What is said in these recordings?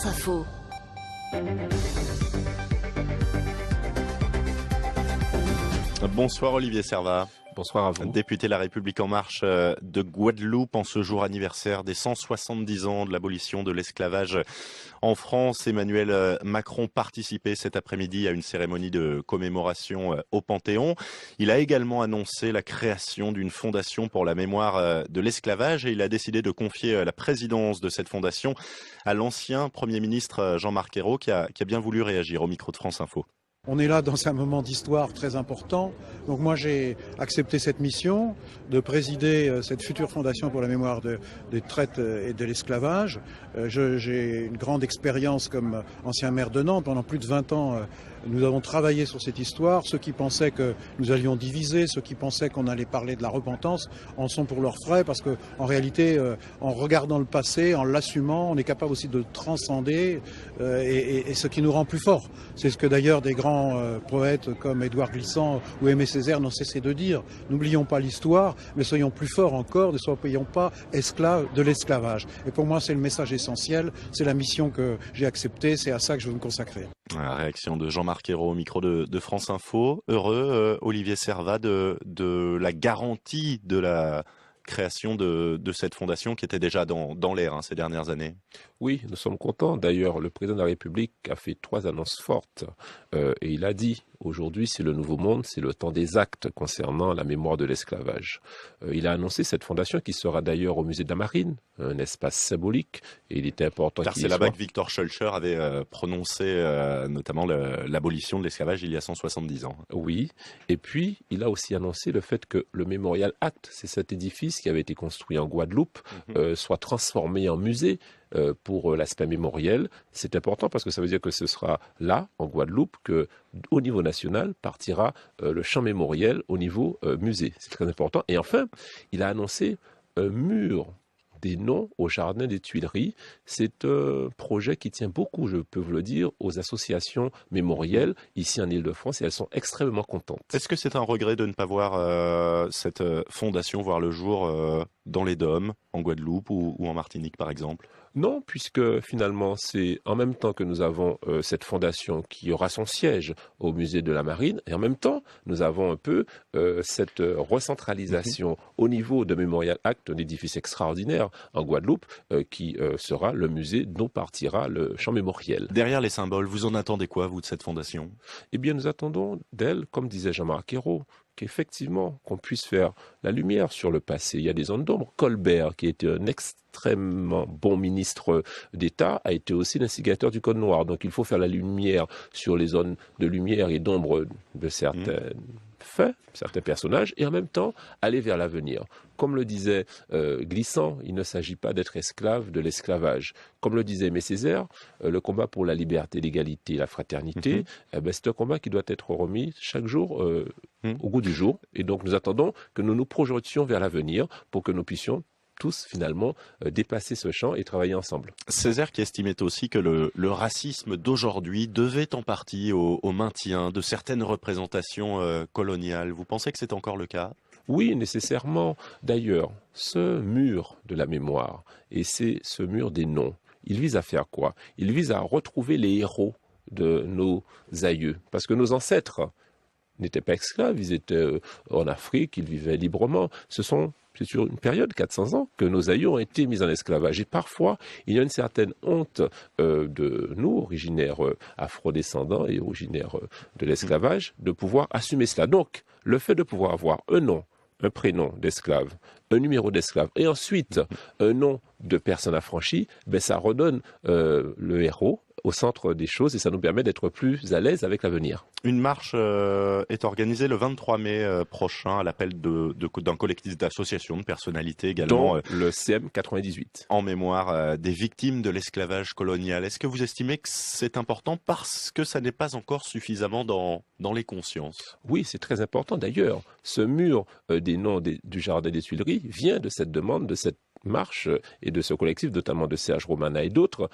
France Info. Bonsoir Olivier Servat. Bonsoir à vous. Député La République En Marche de Guadeloupe en ce jour anniversaire des 170 ans de l'abolition de l'esclavage en France. Emmanuel Macron participait cet après-midi à une cérémonie de commémoration au Panthéon. Il a également annoncé la création d'une fondation pour la mémoire de l'esclavage et il a décidé de confier la présidence de cette fondation à l'ancien Premier ministre Jean-Marc Ayrault qui a bien voulu réagir au micro de France Info. On est là dans un moment d'histoire très important. Donc moi j'ai accepté cette mission de présider cette future fondation pour la mémoire des traites et de l'esclavage. J'ai une grande expérience comme ancien maire de Nantes. Pendant plus de 20 ans, nous avons travaillé sur cette histoire. Ceux qui pensaient que nous allions diviser, ceux qui pensaient qu'on allait parler de la repentance, en sont pour leurs frais parce que en réalité, en regardant le passé, en l'assumant, on est capable aussi de transcender et ce qui nous rend plus forts. C'est ce que d'ailleurs des grands poètes comme Édouard Glissant ou Aimé Césaire n'ont cessé de dire. N'oublions pas l'histoire, mais soyons plus forts encore, ne soyons pas esclaves de l'esclavage. Et pour moi, c'est le message essentiel, c'est la mission que j'ai acceptée, c'est à ça que je veux me consacrer. La réaction de Jean-Marc Ayrault au micro de France Info. Heureux, Olivier Servat, de la garantie de la création de cette fondation qui était déjà dans l'air ces dernières années. Oui, nous sommes contents. D'ailleurs, le président de la République a fait 3 annonces fortes et il a dit aujourd'hui c'est le nouveau monde, c'est le temps des actes concernant la mémoire de l'esclavage. Il a annoncé cette fondation qui sera d'ailleurs au musée de la Marine, un espace symbolique et il était important qu'il y soit. Car c'est là-bas que Victor Schœlcher avait prononcé notamment l'abolition de l'esclavage il y a 170 ans. Oui, et puis il a aussi annoncé le fait que le Mémorial Acte, c'est cet édifice qui avait été construit en Guadeloupe, soit transformé en musée. Pour l'aspect mémoriel, c'est important parce que ça veut dire que ce sera là, en Guadeloupe, que au niveau national partira le champ mémoriel au niveau musée. C'est très important. Et enfin, il a annoncé un mur des noms au jardin des Tuileries. C'est un projet qui tient beaucoup, je peux vous le dire, aux associations mémorielles ici en Île-de-France et elles sont extrêmement contentes. Est-ce que c'est un regret de ne pas voir cette fondation voir le jour dans les DOM, en Guadeloupe ou en Martinique par exemple ? Non, puisque finalement, c'est en même temps que nous avons cette fondation qui aura son siège au musée de la Marine, et en même temps, nous avons un peu cette recentralisation au niveau de Mémorial Acte, un édifice extraordinaire en Guadeloupe, qui sera le musée dont partira le champ mémoriel. Derrière les symboles, vous en attendez quoi, vous, de cette fondation ? Eh bien, nous attendons d'elle, comme disait Jean-Marc Ayrault, qu'effectivement, qu'on puisse faire la lumière sur le passé. Il y a des zones d'ombre. Colbert, qui était un extrêmement bon ministre d'État, a été aussi l'instigateur du Code noir. Donc il faut faire la lumière sur les zones de lumière et d'ombre de certains faits, certains personnages, et en même temps aller vers l'avenir. Comme le disait Glissant, il ne s'agit pas d'être esclave de l'esclavage. Comme le disait Aimé Césaire, le combat pour la liberté, l'égalité et la fraternité, c'est un combat qui doit être remis chaque jour au goût du jour. Et donc nous attendons que nous nous projetions vers l'avenir pour que nous puissions tous finalement dépasser ce champ et travailler ensemble. Césaire qui estimait aussi que le racisme d'aujourd'hui devait en partie au maintien de certaines représentations coloniales. Vous pensez que c'est encore le cas ? Oui, nécessairement. D'ailleurs, ce mur de la mémoire, et c'est ce mur des noms, il vise à faire quoi ? Il vise à retrouver les héros de nos aïeux. Parce que nos ancêtres n'étaient pas esclaves, ils étaient en Afrique, ils vivaient librement. C'est sur une période, 400 ans, que nos aïeux ont été mis en esclavage. Et parfois, il y a une certaine honte de nous, originaires afrodescendants et originaires de l'esclavage, de pouvoir assumer cela. Donc, le fait de pouvoir avoir un nom, un prénom d'esclave, un numéro d'esclave, et ensuite un nom de personne affranchie, ça redonne le héros au centre des choses et ça nous permet d'être plus à l'aise avec l'avenir. Une marche est organisée le 23 mai prochain à l'appel d'un collectif d'associations, de personnalités également. Dont le CM 98. En mémoire des victimes de l'esclavage colonial. Est-ce que vous estimez que c'est important parce que ça n'est pas encore suffisamment dans les consciences ? Oui, c'est très important. D'ailleurs, ce mur des noms du Jardin des Tuileries vient de cette demande, de cette marche et de ce collectif, notamment de Serge Romana et d'autres,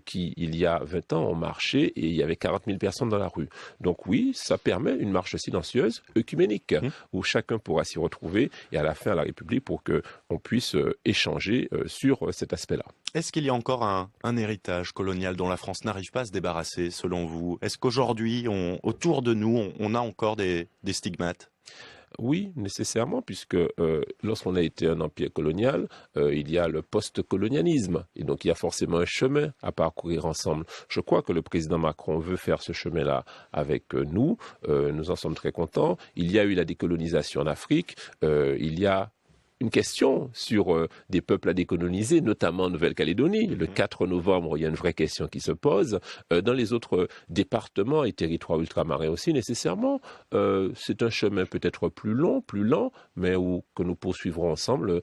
qui, il y a 20 ans, ont marché et il y avait 40 000 personnes dans la rue. Donc oui, ça permet une marche silencieuse, œcuménique, où chacun pourra s'y retrouver et à la fin à la République pour qu'on puisse échanger sur cet aspect-là. Est-ce qu'il y a encore un héritage colonial dont la France n'arrive pas à se débarrasser, selon vous? Est-ce qu'aujourd'hui, autour de nous, on a encore des stigmates? Oui, nécessairement, puisque lorsqu'on a été un empire colonial, il y a le post-colonialisme. Et donc, il y a forcément un chemin à parcourir ensemble. Je crois que le président Macron veut faire ce chemin-là avec nous. Nous en sommes très contents. Il y a eu la décolonisation en Afrique. Il y a une question sur des peuples à décoloniser, notamment en Nouvelle-Calédonie. Le 4 novembre, il y a une vraie question qui se pose. Dans les autres départements et territoires ultramarins aussi, nécessairement, c'est un chemin peut-être plus long, plus lent, mais que nous poursuivrons ensemble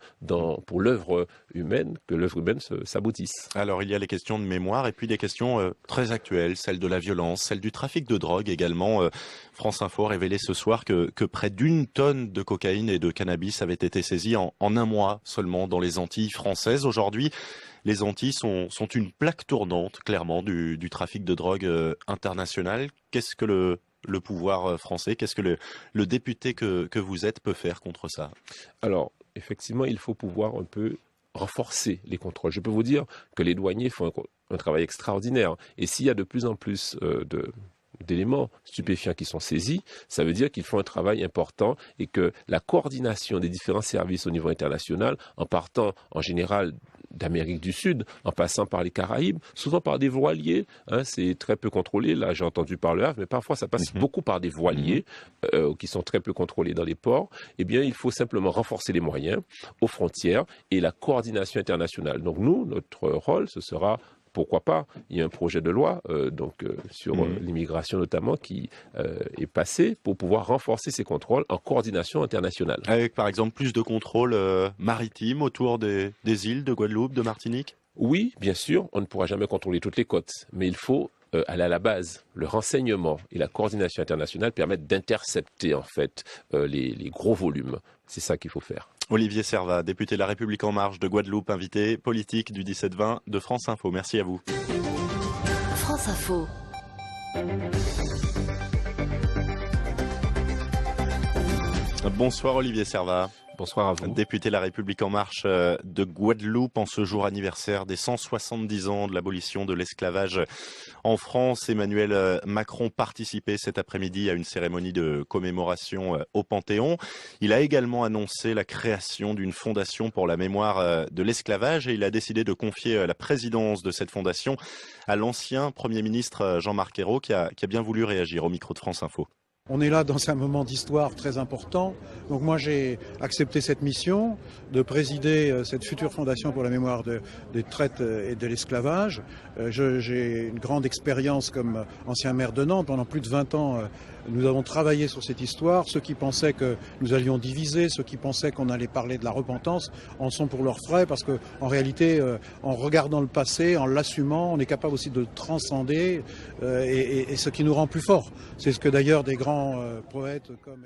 pour l'œuvre humaine, que l'œuvre humaine s'aboutisse. Alors, il y a les questions de mémoire et puis des questions très actuelles, celle de la violence, celle du trafic de drogue également. France Info a révélé ce soir que près d'1 tonne de cocaïne et de cannabis avait été saisie en un mois seulement dans les Antilles françaises. Aujourd'hui, les Antilles sont une plaque tournante, clairement, du trafic de drogue international. Qu'est-ce que le pouvoir français, qu'est-ce que le député que vous êtes peut faire contre ça? Alors, effectivement, il faut pouvoir un peu renforcer les contrôles. Je peux vous dire que les douaniers font un travail extraordinaire. Et s'il y a de plus en plus d'éléments stupéfiants qui sont saisis, ça veut dire qu'ils font un travail important et que la coordination des différents services au niveau international, en partant en général d'Amérique du Sud, en passant par les Caraïbes, souvent par des voiliers, c'est très peu contrôlé, là j'ai entendu par le Havre, mais parfois ça passe beaucoup par des voiliers qui sont très peu contrôlés dans les ports. Eh bien, il faut simplement renforcer les moyens aux frontières et la coordination internationale. Donc nous, notre rôle, ce sera pourquoi pas, il y a un projet de loi sur l'immigration notamment qui est passé pour pouvoir renforcer ces contrôles en coordination internationale. Avec par exemple plus de contrôles maritimes autour des îles de Guadeloupe, de Martinique? Oui, bien sûr, on ne pourra jamais contrôler toutes les côtes, mais il faut aller à la base. Le renseignement et la coordination internationale permettent d'intercepter en fait les gros volumes. C'est ça qu'il faut faire. Olivier Servat, député de La République En Marche de Guadeloupe, invité politique du 17-20 de France Info. Merci à vous. France Info. Bonsoir Olivier Servat. Bonsoir à vous. Député de La République En Marche de Guadeloupe en ce jour anniversaire des 170 ans de l'abolition de l'esclavage en France. Emmanuel Macron participait cet après-midi à une cérémonie de commémoration au Panthéon. Il a également annoncé la création d'une fondation pour la mémoire de l'esclavage et il a décidé de confier la présidence de cette fondation à l'ancien Premier ministre Jean-Marc Ayrault qui a bien voulu réagir au micro de France Info. On est là dans un moment d'histoire très important. Donc moi j'ai accepté cette mission de présider cette future fondation pour la mémoire des traites et de l'esclavage. J'ai une grande expérience comme ancien maire de Nantes. Pendant plus de 20 ans, nous avons travaillé sur cette histoire. Ceux qui pensaient que nous allions diviser, ceux qui pensaient qu'on allait parler de la repentance, en sont pour leurs frais parce que en réalité, en regardant le passé, en l'assumant, on est capable aussi de le transcender et ce qui nous rend plus forts. C'est ce que d'ailleurs des grands poètes comme